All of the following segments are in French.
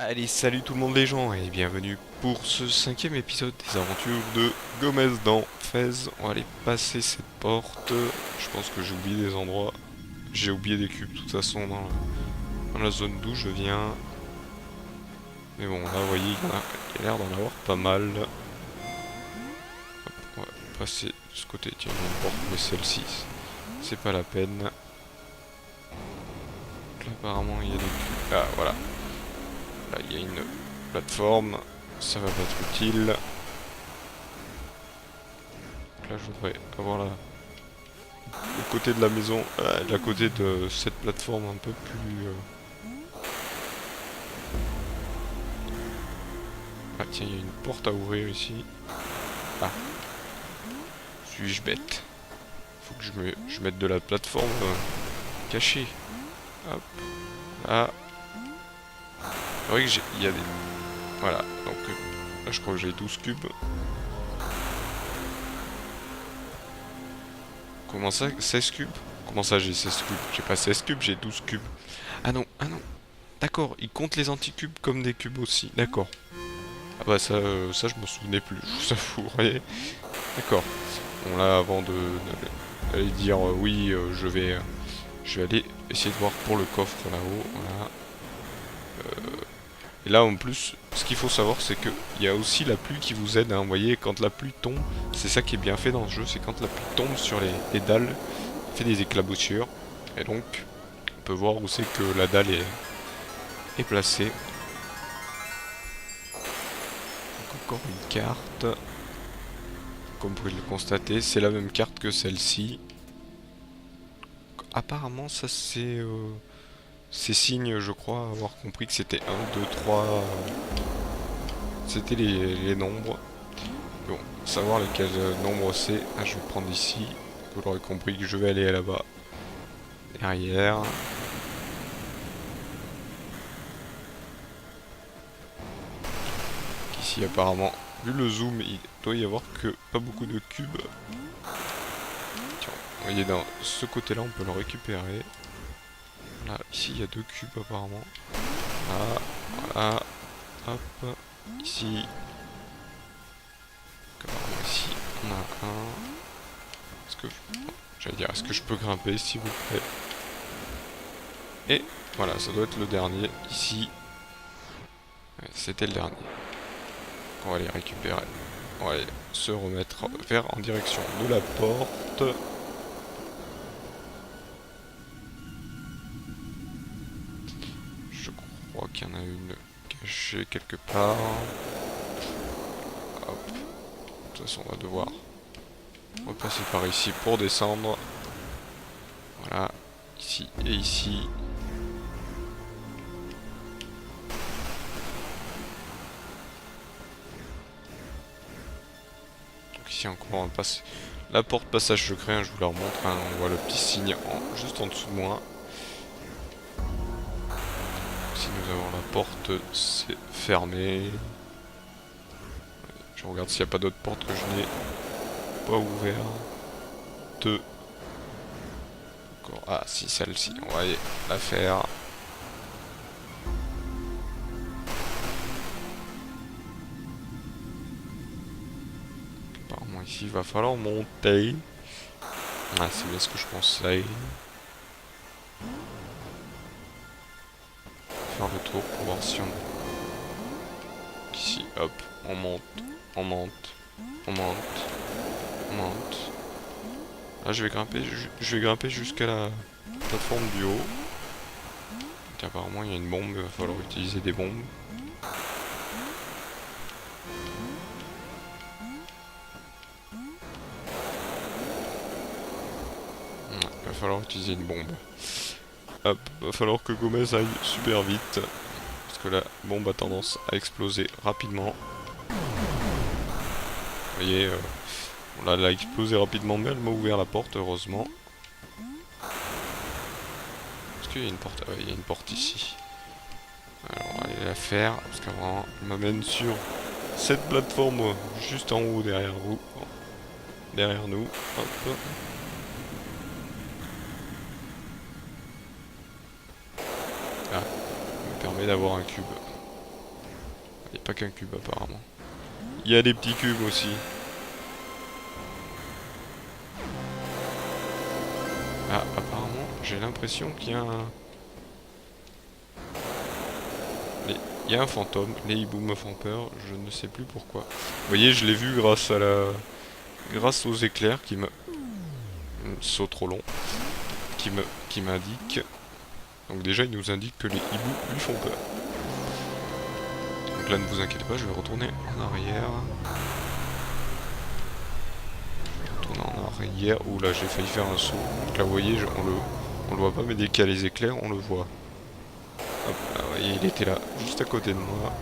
Allez, salut tout le monde les gens et bienvenue pour ce cinquième épisode des aventures de Gomez dans Fez. On va aller passer cette porte. Je pense que j'ai oublié des endroits. J'ai oublié des cubes de toute façon dans la zone d'où je viens. Mais bon, là vous voyez, il y a l'air d'en avoir pas mal. Hop, on va passer de ce côté. Tiens, il y a une porte, mais celle-ci, c'est pas la peine. Donc là, apparemment, il y a des cubes. Ah, voilà. Là, il y a une plateforme. Ça va pas être utile. Donc là, je voudrais avoir le côté de la maison, la côté de cette plateforme un peu plus... Ah tiens, il y a une porte à ouvrir ici. Ah, suis-je bête? Faut que je mette de la plateforme cachée. Hop, là. C'est vrai que il y a des... Voilà, donc là je crois que j'ai 12 cubes. Comment ça, 16 cubes? Comment ça j'ai 16 cubes? J'ai pas 16 cubes, j'ai 12 cubes. Ah non, ah non. D'accord, il compte les anticubes comme des cubes aussi. D'accord. Ah bah ça je m'en souvenais plus, je vous avoue, vous voyez. D'accord. Bon là, avant d'aller dire oui, je vais aller essayer de voir pour le coffre là-haut. Voilà. Et là en plus, ce qu'il faut savoir, c'est que il y a aussi la pluie qui vous aide. Hein, vous voyez, quand la pluie tombe, c'est ça qui est bien fait dans ce jeu, c'est quand la pluie tombe sur les dalles, elle fait des éclaboussures. Et donc, on peut voir où c'est que la dalle est placée. Donc encore une carte. Comme vous pouvez le constater, c'est la même carte que celle-ci. Apparemment, ça c'est signe, je crois, avoir compris que c'était un 2 3 c'était les nombres. Bon, savoir lesquels nombres c'est. Ah, je vais prendre ici. Vous l'aurez compris que je vais aller là-bas. Derrière. Ici, apparemment, vu le zoom, il doit y avoir que pas beaucoup de cubes. Tiens, vous voyez, dans ce côté-là, on peut le récupérer. Là, ici, il y a 2 cubes, apparemment. Là, voilà. Hop. Ici. Apparemment, ici, on a un. Est-ce que j'allais dire, est-ce que je peux grimper, s'il vous plaît? Et voilà, ça doit être le dernier. Ici, ouais, c'était le dernier. On va les récupérer. On va aller se remettre en direction de la porte. Je crois qu'il y en a une cachée quelque part. Hop. De toute façon, on va devoir repasser par ici pour descendre. Voilà. Ici et ici. Donc ici encore, on va passer la porte passage secret. Hein, je vous la remontre. Hein, on voit le petit signe juste en dessous de moi. Si nous avons la porte, c'est fermé. Je regarde s'il n'y a pas d'autres portes que je n'ai pas ouvertes. Encore. Ah si, celle-ci, on va aller la faire. Apparemment ici, il va falloir monter. Ah, c'est bien ce que je pensais. Faire le tour pour voir si on... Ici, hop, on monte, on monte, on monte, on monte. Là, je vais grimper jusqu'à la plateforme du haut. Donc, apparemment, il y a une bombe, il va falloir utiliser des bombes. Ouais, il va falloir utiliser une bombe. Hop, va falloir que Gomez aille super vite. Parce que la bombe a tendance à exploser rapidement. Vous voyez, bon, là, elle a explosé rapidement, mais elle m'a ouvert la porte, heureusement. Est-ce qu'il y a une porte? Ah ouais, il y a une porte ici. Alors, on va aller la faire, parce qu'avant, elle m'amène sur cette plateforme juste en haut derrière vous. Derrière nous. Hop. Ah, ça me permet d'avoir un cube. Il n'y a pas qu'un cube apparemment. Il y a des petits cubes aussi. Ah, apparemment, j'ai l'impression qu'il y a un... Il y a un fantôme, les hiboux me font peur, je ne sais plus pourquoi. Vous voyez, je l'ai vu grâce à la... grâce aux éclairs qui me... saut trop long. Qui m'indique. Donc déjà, il nous indique que les hiboux lui font peur. Donc là, ne vous inquiétez pas, je vais retourner en arrière. En arrière. Ouh là, j'ai failli faire un saut. Donc là, vous voyez, on le voit pas, mais dès qu'il y a les éclairs, on le voit. Hop là, vous voyez, il était là, juste à côté de moi.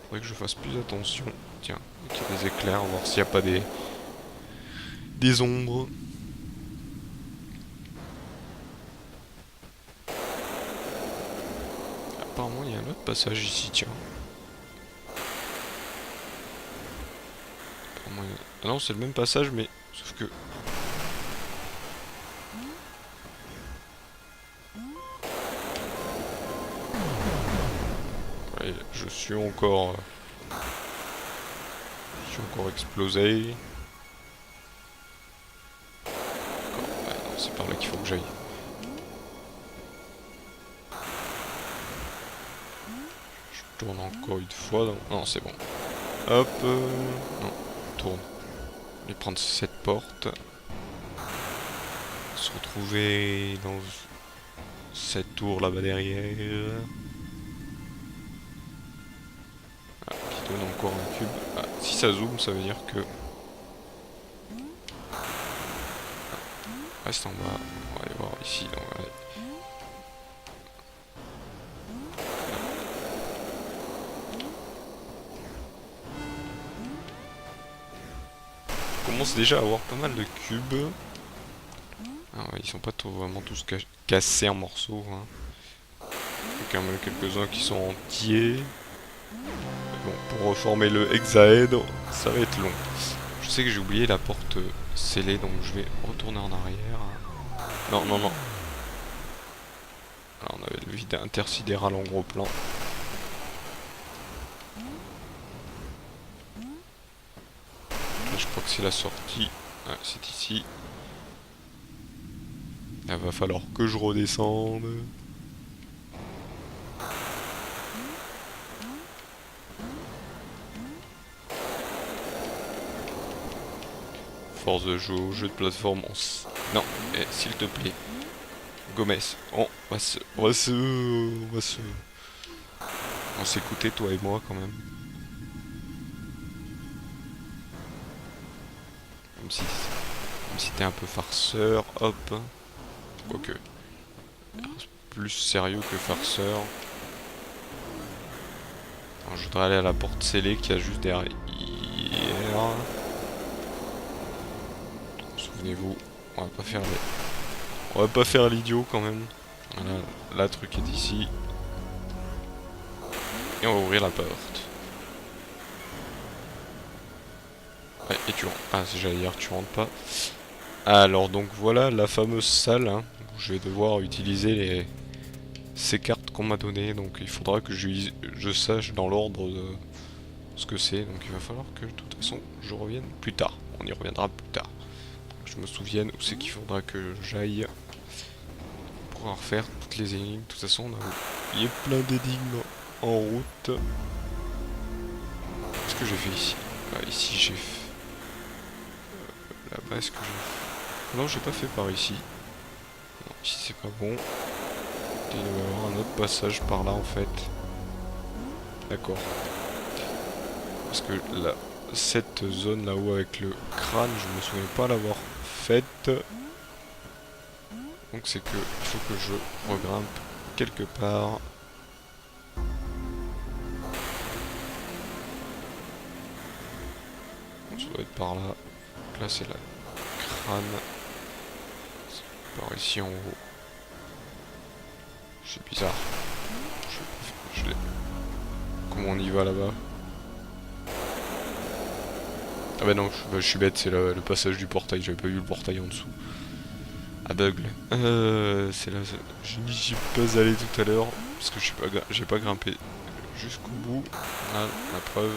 Faudrait que je fasse plus attention. Tiens, il y a des éclairs, voir s'il n'y a pas des ombres. Apparemment, il y a un autre passage ici, tiens. Ah non, c'est le même passage, mais sauf que... Ouais, je suis encore explosé. Ouais, non, c'est par là qu'il faut que j'aille. Je tourne encore une fois. Non, c'est bon. Hop. Non, tourne. Je vais prendre cette porte. Se retrouver dans cette tour là-bas derrière. Ah, qui donne encore un cube. Ah, si ça zoome, ça veut dire que... Ah, reste en bas. On va aller voir ici. Donc, ouais. On commence déjà à avoir pas mal de cubes. Ah ouais, ils sont pas vraiment tous cassés en morceaux. Hein. Il y a quand même quelques-uns qui sont entiers. Bon, pour reformer le hexaèdre, ça va être long. Je sais que j'ai oublié la porte scellée, donc je vais retourner en arrière. Non, non, non. Alors, on avait le vide intersidéral en gros plan. Là, je crois que c'est la sortie. Ah, c'est ici. Il va falloir que je redescende. Force de jeu, jeu de plateforme. Non, s'il te plaît. Gomez, on va s'écouter toi et moi quand même. Même si t'es un peu farceur, hop. Quoique. Plus sérieux que farceur. Alors, je voudrais aller à la porte scellée qu'il y a juste derrière. Souvenez-vous, on va pas faire l'idiot quand même. Voilà, la truc est ici. Et on va ouvrir la porte. Ouais, et tu rentres. Ah, si j'allais dire, tu rentres pas. Alors, donc voilà la fameuse salle, hein, où je vais devoir utiliser ces cartes qu'on m'a données. Donc, il faudra que je sache dans l'ordre de ce que c'est. Donc, il va falloir que, de toute façon, je revienne plus tard. On y reviendra plus tard. Je me souvienne où c'est qu'il faudra que j'aille pour pouvoir faire toutes les énigmes. De toute façon, il y a plein d'énigmes en route. Qu'est-ce que j'ai fait ici? Ici, j'ai fait... Là-bas, est-ce que j'ai fait... Non, j'ai pas fait par ici. Non, ici, c'est pas bon. Il doit y avoir un autre passage par là, en fait. D'accord. Parce que là, cette zone là-haut avec le crâne, je me souviens pas l'avoir faite. Donc c'est que il faut que je regrimpe quelque part. Bon, ça doit être par là. Donc là c'est la crâne. C'est par ici en haut. C'est bizarre. Je l'ai. Comment on y va là-bas? Ah bah non, je suis bête, c'est le passage du portail, j'avais pas vu le portail en dessous. Aveugle. C'est là, je n'y suis pas allé tout à l'heure, parce que j'ai pas grimpé jusqu'au bout. Là, la preuve.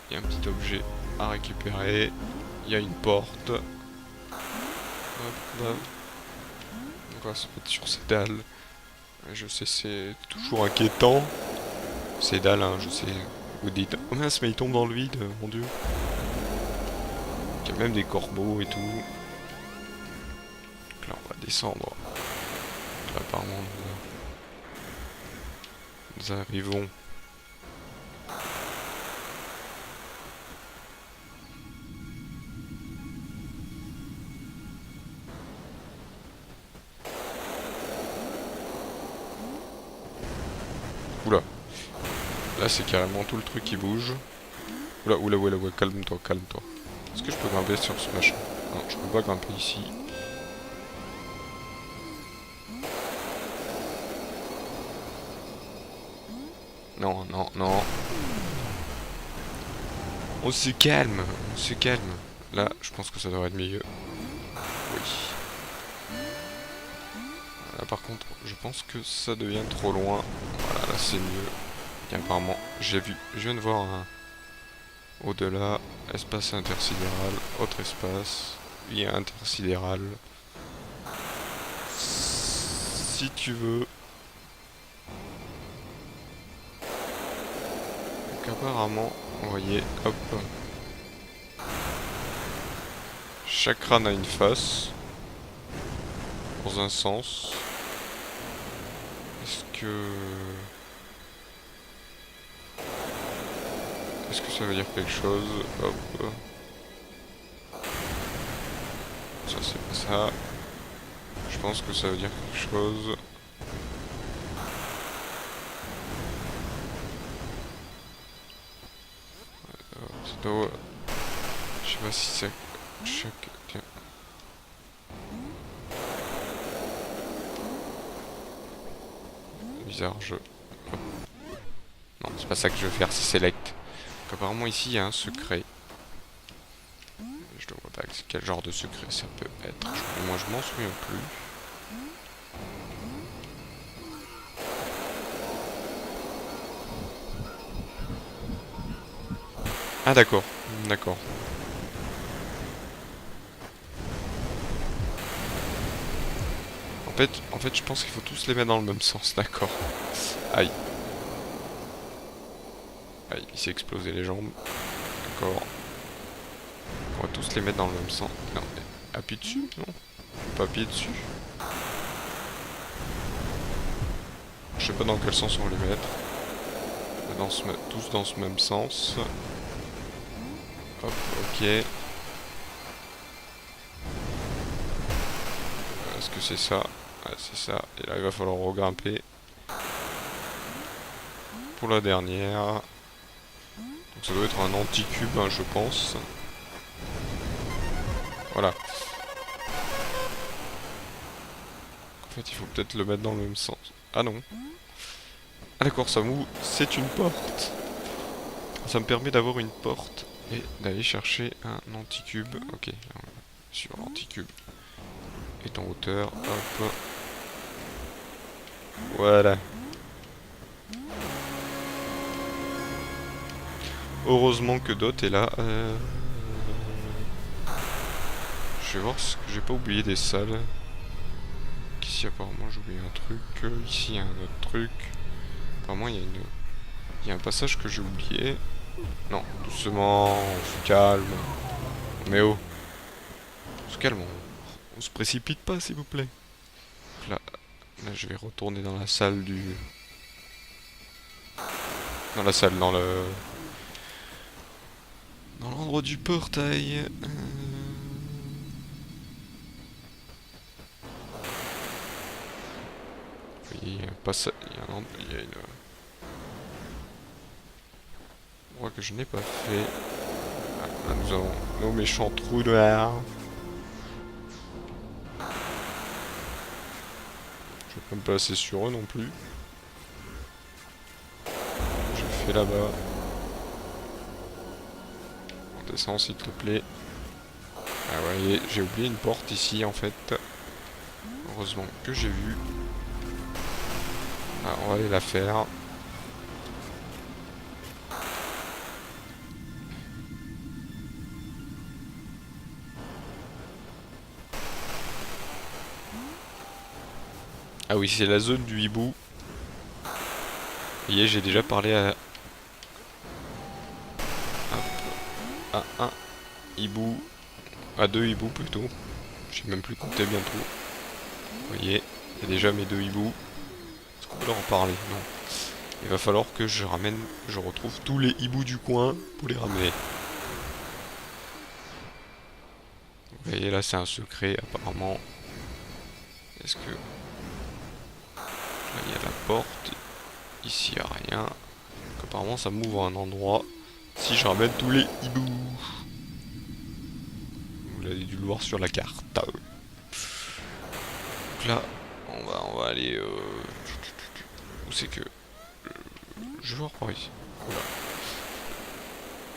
Il y a un petit objet à récupérer. Il y a une porte. Hop, là. On va se mettre sur ces dalles. Je sais, c'est toujours inquiétant. Ces dalles, hein, je sais. Vous dites, oh mince, mais il tombe dans le vide, mon dieu. Il y a même des corbeaux et tout. Donc là, on va descendre. Là, apparemment, nous arrivons. Oula. Là, c'est carrément tout le truc qui bouge. Oula, oula, oula, oula, calme-toi, calme-toi. Est-ce que je peux grimper sur ce machin? Non, je peux pas grimper ici. Non, non, non. On se calme, on se calme. Là, je pense que ça devrait être mieux. Oui. Là, par contre, je pense que ça devient trop loin. Voilà, là, c'est mieux. Et apparemment, je viens de voir un... Au-delà, espace intersidéral, autre espace, lien intersidéral. Si tu veux. Donc apparemment, vous voyez, hop. Chaque crâne a une face. Dans un sens. Est-ce que ça veut dire quelque chose? Hop. Ça c'est pas ça. Je pense que ça veut dire quelque chose. Je sais pas si c'est chaque... Tiens. Bizarre, non, c'est pas ça que je veux faire, c'est select. Donc apparemment ici il y a un secret. Je ne vois pas quel genre de secret ça peut être. Moi je m'en souviens plus. Ah d'accord, d'accord. En fait, je pense qu'il faut tous les mettre dans le même sens, d'accord. Aïe. Aïe, il s'est explosé les jambes. D'accord. On va tous les mettre dans le même sens. Non, appuie dessus, non? Je peux pas appuyer dessus. Je sais pas dans quel sens on va les mettre. Tous dans ce même sens. Hop, ok. Est-ce que c'est ça? Ouais, c'est ça. Et là, il va falloir regrimper. Pour la dernière. Donc ça doit être un anti-cube, hein, je pense. Voilà. En fait, il faut peut-être le mettre dans le même sens. Ah non. Ah d'accord, ça m'ouvre. C'est une porte. Ça me permet d'avoir une porte et d'aller chercher un anti-cube. Ok, sur l'anti-cube. Et en hauteur, hop. Voilà. Heureusement que Dot est là. Je vais voir ce que j'ai pas oublié des salles. Ici apparemment j'ai oublié un truc. Ici il y a un autre truc. Apparemment il y a un passage que j'ai oublié. Non, doucement, on se calme. Mais oh, on se calme, on se précipite pas s'il vous plaît. Là, je vais retourner dans la salle du... Dans la salle, dans le... Dans l'endroit du portail. Oui, il y a un passage... Il y a une... endroit que je n'ai pas fait. Ah, là nous avons nos méchants trous noirs. Je vais pas me placer sur eux non plus. Je fais là-bas. On descend s'il te plaît. Ah ouais, j'ai oublié une porte ici en fait. Heureusement que j'ai vu. Ah, on va aller la faire. Ah oui, c'est la zone du hibou. Vous voyez, j'ai déjà parlé à un hibou. À deux hiboux plutôt. J'ai même plus compté bientôt. Vous voyez, il y a déjà mes deux hiboux. Est-ce qu'on peut leur en parler? Non. Il va falloir que je retrouve tous les hiboux du coin pour les ramener. Vous voyez, là c'est un secret apparemment. Est-ce que... Là il y a la porte. Ici il n'y a rien. Donc, apparemment ça m'ouvre un endroit. Si je ramène tous les hiboux. Vous l'avez dû le voir sur la carte. Donc là, on va aller... Où c'est que... Je vais voir par ici. Voilà.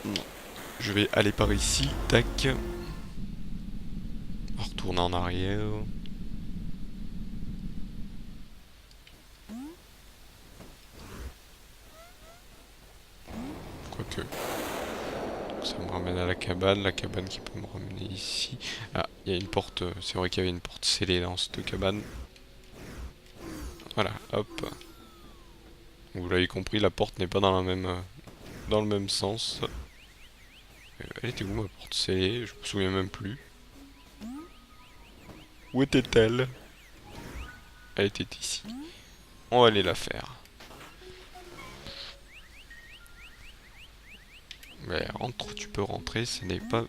Non. Je vais aller par ici. Tac. On va retourner en arrière. Quoique. Ça me ramène à la cabane qui peut me ramener ici. Ah, il y a une porte, c'est vrai qu'il y avait une porte scellée dans cette cabane. Voilà, hop. Vous l'avez compris, la porte n'est pas dans dans le même sens. Elle était où ma porte scellée? Je me souviens même plus. Où était-elle? Elle était ici. On va aller la faire. Mais rentre, tu peux rentrer, ce n'est pas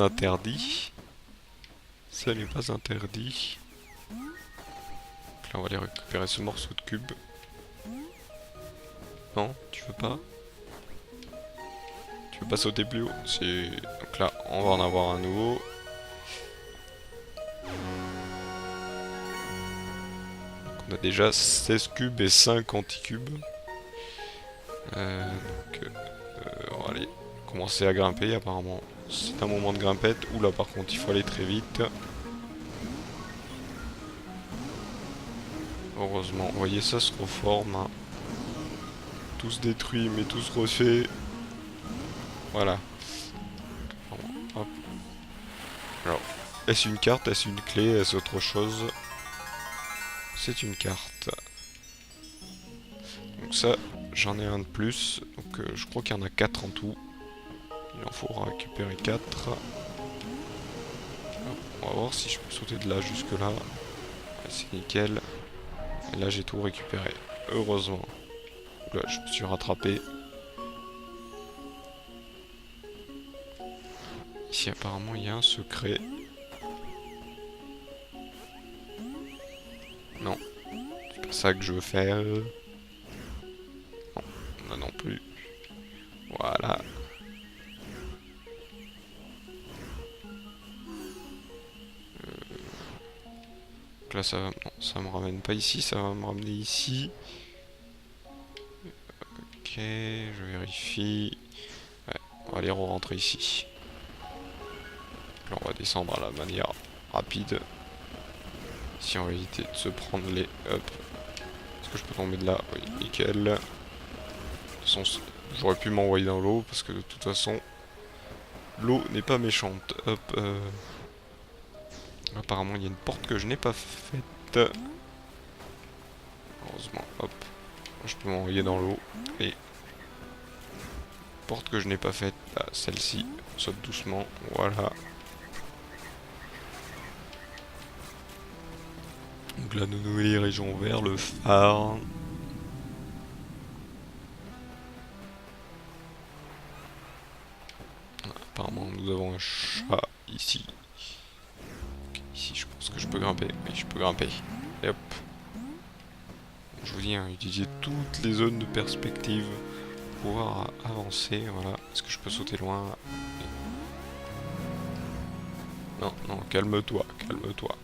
interdit. Ce n'est pas interdit. Donc là, on va aller récupérer ce morceau de cube. Non, tu veux pas? Tu veux pas sauter plus haut? Si. Donc là, on va en avoir un nouveau. Donc on a déjà 16 cubes et 5 anti-cubes. On va aller commencer à grimper apparemment. C'est un moment de grimpette. Oula, par contre, il faut aller très vite. Heureusement, vous voyez, ça se reforme. Hein. Tout se détruit, mais tout se refait. Voilà. Hop. Alors, est-ce une carte? Est-ce une clé? Est-ce autre chose? C'est une carte. Donc ça, j'en ai un de plus. Donc je crois qu'il y en a 4 en tout. Il en faudra récupérer 4. On va voir si je peux sauter de là jusque là. Ouais, c'est nickel. Et là j'ai tout récupéré. Heureusement. Là je me suis rattrapé. Ici apparemment il y a un secret. Non. C'est pas ça que je veux faire. Non. Là non plus. Voilà. Donc là ça va... Non, ça me ramène pas ici, ça va me ramener ici. Ok, je vérifie. Ouais, on va aller re-rentrer ici. Là on va descendre à la manière rapide. Ici on va éviter de se prendre les... Hop. Est-ce que je peux tomber de là? Oui, nickel. De toute façon, j'aurais pu m'envoyer dans l'eau parce que de toute façon, l'eau n'est pas méchante. Hop. Apparemment, il y a une porte que je n'ai pas faite. Heureusement, hop. Je peux m'envoyer dans l'eau. Et porte que je n'ai pas faite, là, celle-ci. On saute doucement. Voilà. Donc là, nous nous dirigeons vers le phare. Apparemment, nous avons un chat ici. Okay, ici, je pense que je peux grimper. Oui, je peux grimper. Et hop. Je vous dis, hein, utiliser toutes les zones de perspective pour pouvoir avancer. Voilà. Est-ce que je peux sauter loin? Oui. Non, non, calme-toi, calme-toi.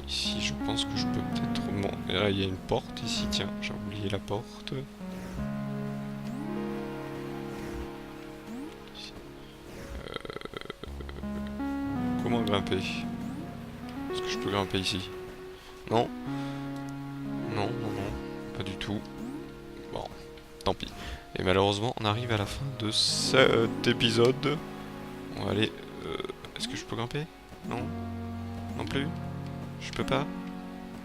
Ici, je pense que je peux peut-être... Bon, et là, il y a une porte ici. Tiens, j'ai oublié la porte. Comment grimper? Est-ce que je peux grimper ici? Non. Non, non, non. Pas du tout. Bon, tant pis. Et malheureusement, on arrive à la fin de cet épisode. On va aller... Est-ce que je peux grimper? Non? Non plus? Je peux pas?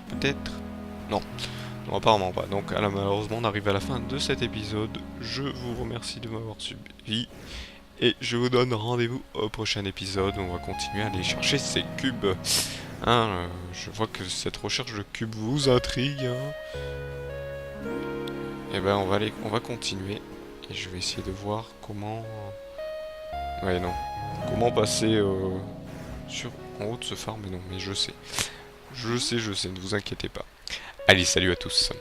Peut-être? Non. Non, apparemment pas. Donc alors, malheureusement, on arrive à la fin de cet épisode. Je vous remercie de m'avoir suivi. Et je vous donne rendez-vous au prochain épisode où on va continuer à aller chercher ces cubes. Hein, je vois que cette recherche de cubes vous intrigue. Hein. Et ben on va continuer. Et je vais essayer de voir comment... Ouais non. Comment passer en haut de ce phare, mais non, mais je sais. Je sais, ne vous inquiétez pas. Allez, salut à tous.